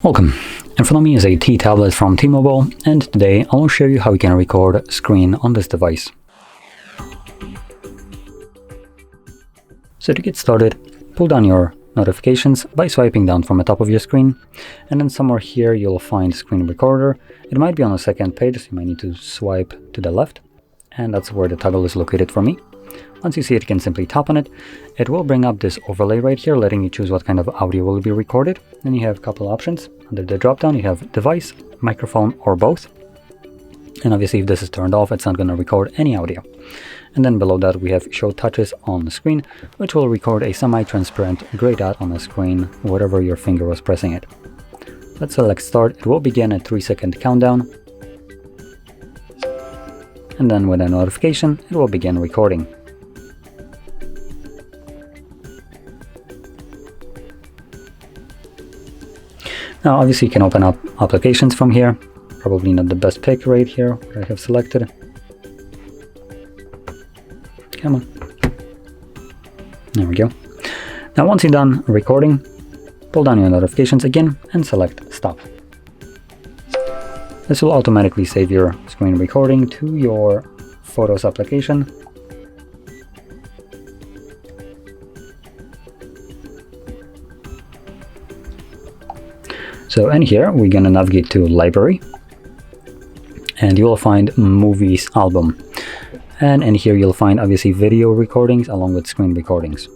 Welcome. In front of me is a T tablet from T-Mobile, and today I will show you how you can record screen on this device. So to get started, pull down your notifications by swiping down from the top of your screen, and then somewhere here you'll find screen recorder. It might be on the second page, so you might need to swipe to the left, and that's where the toggle is located for me. Once you see it, you can simply tap on it. It will bring up this overlay right here, letting you choose what kind of audio will be recorded. Then you have a couple options. Under the drop-down, you have device, microphone, or both. And obviously, if this is turned off, it's not going to record any audio. And then below that, we have show touches on the screen, which will record a semi-transparent gray dot on the screen wherever your finger was pressing it. Let's select start. It will begin a 3-second countdown. And then with a notification, it will begin recording. Now obviously you can open up applications from here. Probably not the best pick right here, what I have selected. Come on. There we go. Now once you're done recording, pull down your notifications again and select stop. This will automatically save your screen recording to your Photos application. So in here, we're gonna navigate to library, and you will find movies album. And in here, you'll find obviously video recordings along with screen recordings.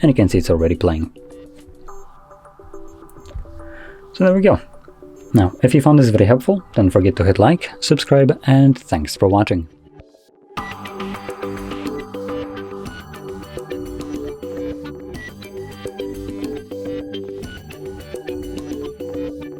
And you can see it's already playing. So there we go. Now, if you found this very helpful, don't forget to hit like, subscribe, and thanks for watching.